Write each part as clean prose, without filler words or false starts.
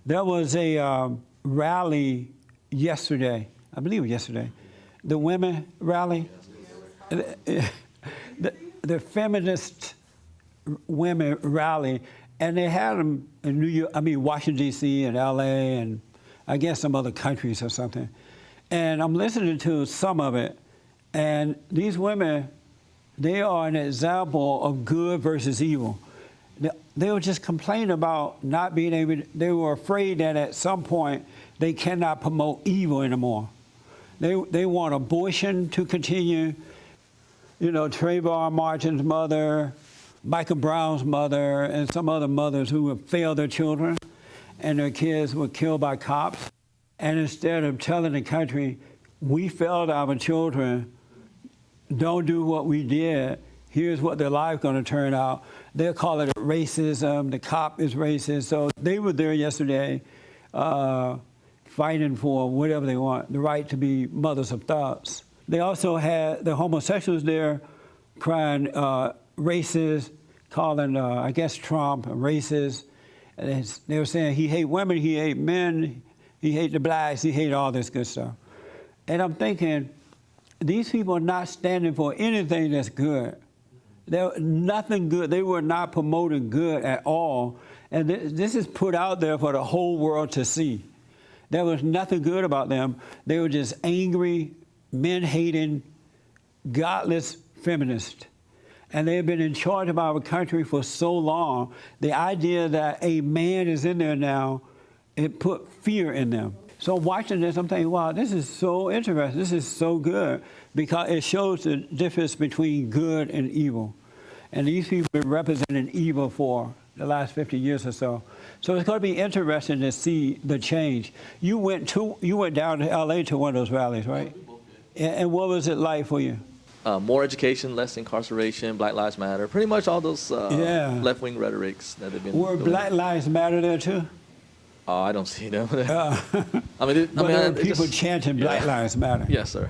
There was a rally yesterday, I believe it was yesterday, the women rally, the feminist women rally, and they had them in New York, Washington, D.C. and L.A. and I guess some other countries or something. And I'm listening to some of it, and these women, they are an example of good versus evil. They were just complaining about not being able, they were afraid that at some point they cannot promote evil anymore. They want abortion to continue. You know, Trayvon Martin's mother, Michael Brown's mother, and some other mothers who have failed their children and their kids were killed by cops. And instead of telling the country, we failed our children, don't do what we did, here's what their life's gonna turn out, they'll call it racism, the cop is racist. So they were there yesterday fighting for whatever they want, the right to be mothers of thoughts. They also had the homosexuals there crying racist, calling, I guess, Trump a racist. And they were saying he hate women, he hate men, he hate the blacks, he hate all this good stuff. And I'm thinking, these people are not standing for anything that's good. There nothing good. They were not promoting good at all. And this is put out there for the whole world to see. There was nothing good about them. They were just angry, men-hating, godless feminists. And they have been in charge of our country for so long. The idea that a man is in there now, it put fear in them. So watching this, I'm thinking, wow, this is so interesting. This is so good because it shows the difference between good and evil. And these people have been representing evil for the last 50 years or so. So it's going to be interesting to see the change. You went down to L.A. to one of those rallies, right? And what was it like for you? More education, less incarceration, Black Lives Matter, pretty much all those left-wing rhetorics that they've been Were doing. Black Lives Matter there too? I don't see them. There were people chanting Black Lives Matter. Yes, sir.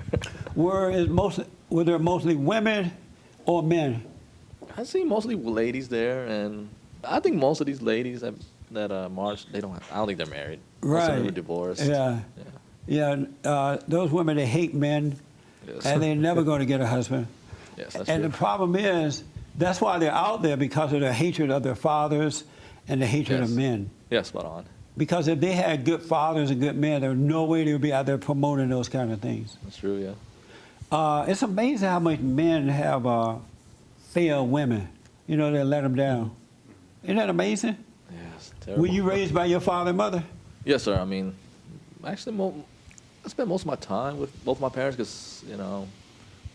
Were there mostly women or men? I see mostly ladies there, and I think most of these ladies that marched, I don't think they're married. Most of them were divorced. Yeah. Those women, they hate men, yes. And they're never going to get a husband. Yes, that's and true. the problem is, that's why they're out there, because of their hatred of their fathers and the hatred of men. Yes, spot on. Because if they had good fathers and good men, there was no way they would be out there promoting those kind of things. That's true, yeah. It's amazing how much men have failed women. You know, they let them down. Isn't that amazing? Yes, terrible. Were you raised by your father and mother? Yes, sir. I mean, actually, I spend most of my time with both my parents because, you know,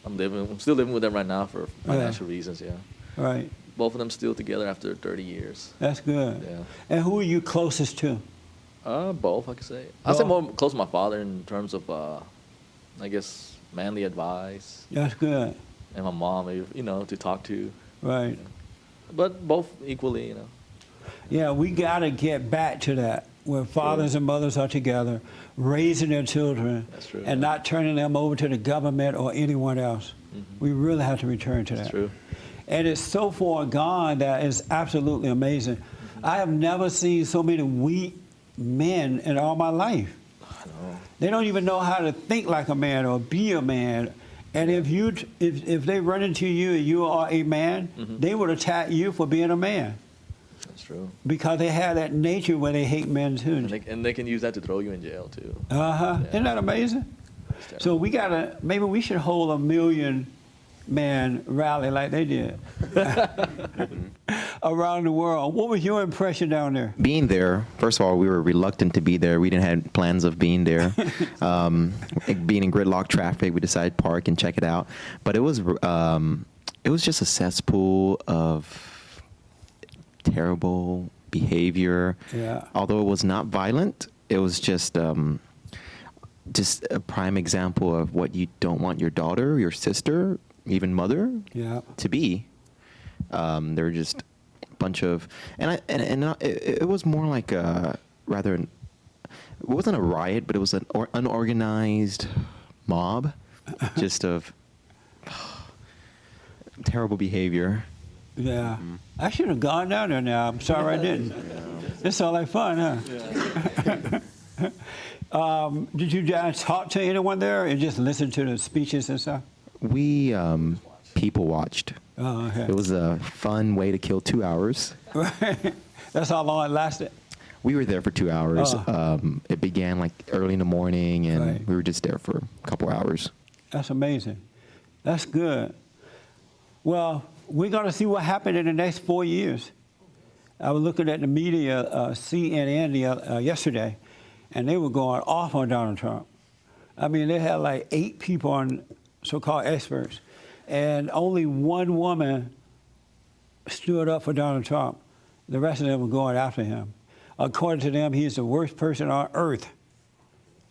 I'm still living with them right now for financial reasons, yeah. Right. Both of them still together after 30 years. That's good. Yeah. And who are you closest to? Both, I could say. I'd say more close to my father in terms of, I guess, manly advice. That's good. And my mom, you know, to talk to. Right. You know. But both equally, you know. Yeah, we got to get back to that, where fathers and mothers are together, raising their children, That's true, and not turning them over to the government or anyone else. Mm-hmm. We really have to return to that. That's true. And it's so far gone that it's absolutely amazing. Mm-hmm. I have never seen so many weak men in all my life. I know. They don't even know how to think like a man or be a man. And if they run into you and you are a man, they would attack you for being a man. That's true. Because they have that nature where they hate men too. And they can use that to throw you in jail too. Yeah. Isn't that amazing? So maybe we should hold a 1 million man rally like they did around the world. What was your impression down there? Being there, first of all, we were reluctant to be there. We didn't have plans of being there. Being in gridlock traffic, we decided to park and check it out. But it was just a cesspool of terrible behavior. Yeah. Although it was not violent, it was just a prime example of what you don't want your daughter, your sister, even mother to be. There were just a bunch of, it was more like it wasn't a riot, but it was an unorganized mob, just of terrible behavior. Yeah. I should have gone down there now. I'm sorry I didn't. This sounds like fun, huh? Did you guys talk to anyone there and just listen to the speeches and stuff? We people watched. Oh, okay. It was a fun way to kill 2 hours. That's how long it lasted? We were there for 2 hours. Oh. It began like early in the morning, and Right. we were just there for a couple hours. That's amazing. That's good. Well, we're going to see what happened in the next 4 years. I was looking at the media, CNN, yesterday, and they were going off on Donald Trump. I mean, they had like 8 people on so-called experts, and only one woman stood up for Donald Trump. The rest of them were going after him. According to them, he's the worst person on earth,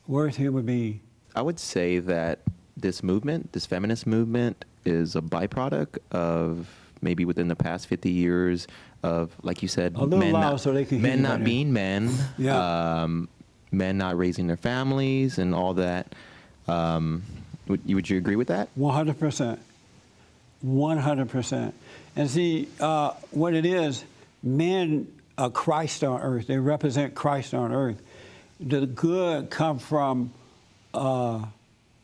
worst human being. I would say that this movement, this feminist movement, is a byproduct of maybe within the past 50 years of, like you said, A little loud so they can hear men you not better. being men, Yeah. men not raising their families, and all that. Would you agree with that? 100%. 100%. And see, what it is, men are Christ on earth. They represent Christ on earth. The good come from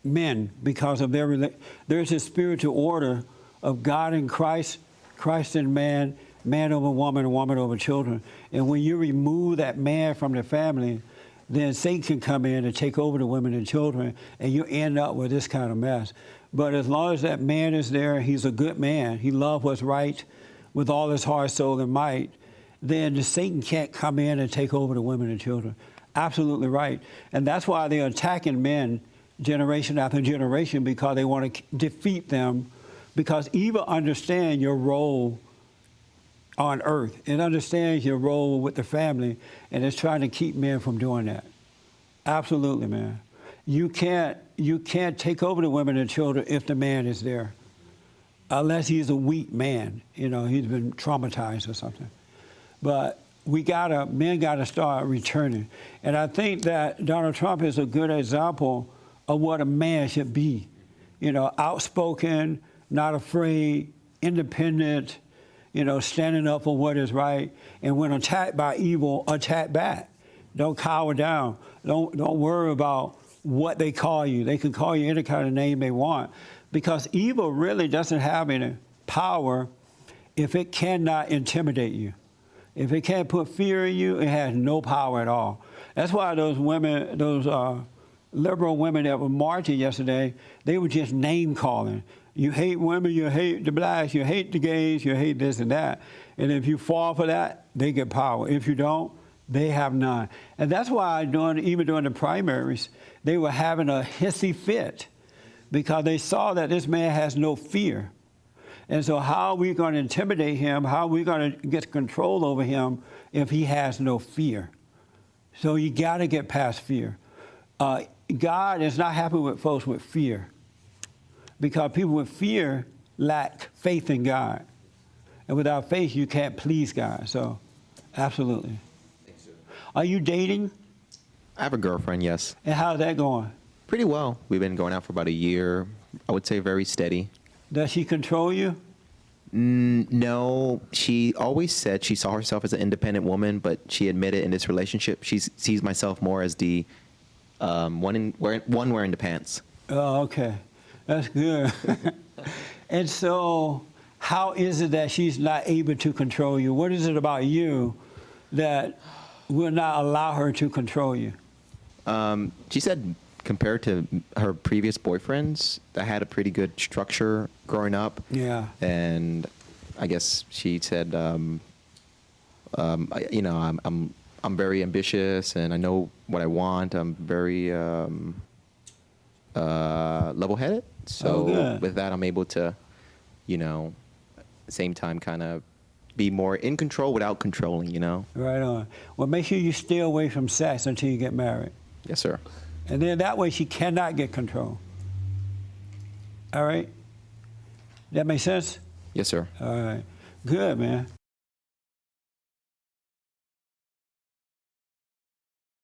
men because of there's a spiritual order of God and Christ, Christ and man, man over woman, and woman over children. And when you remove that man from the family, then Satan can come in and take over the women and children, and you end up with this kind of mess. But as long as that man is there, he's a good man. He loves what's right with all his heart, soul, and might. Then the Satan can't come in and take over the women and children. Absolutely right. And that's why they're attacking men generation after generation, because they want to defeat them, because evil understands your role on earth. It understands your role with the family, and it's trying to keep men from doing that. Absolutely, man. You can't take over the women and children if the man is there, unless he's a weak man. You know, he's been traumatized or something. But men gotta start returning. And I think that Donald Trump is a good example of what a man should be. You know, outspoken, not afraid, independent, you know, standing up for what is right. And when attacked by evil, attack back. Don't cower down. Don't worry about what they call you. They can call you any kind of name they want, because evil really doesn't have any power if it cannot intimidate you. If it can't put fear in you, it has no power at all. That's why those women, those liberal women that were marching yesterday, they were just name calling. You hate women, you hate the blacks, you hate the gays, you hate this and that. And if you fall for that, they get power. If you don't, they have none. And that's why even during the primaries, they were having a hissy fit, because they saw that this man has no fear. And so how are we going to intimidate him? How are we going to get control over him if he has no fear? So you got to get past fear. God is not happy with folks with fear, because people with fear lack faith in God. And without faith, you can't please God. So, absolutely. Are you dating? I have a girlfriend, yes. And how's that going? Pretty well. We've been going out for about a year. I would say very steady. Does she control you? No, she always said she saw herself as an independent woman, but she admitted in this relationship she sees myself more as the one wearing the pants. Oh, okay. That's good. And so how is it that she's not able to control you? What is it about you that will not allow her to control you? She said compared to her previous boyfriends, I had a pretty good structure growing up. Yeah. And I guess she said, I'm very ambitious and I know what I want. I'm very level-headed. So with that, I'm able to, at the same time kind of be more in control without controlling, Right on. Well, make sure you stay away from sex until you get married. Yes, sir. And then that way she cannot get control. All right? That make sense? Yes, sir. All right. Good, man.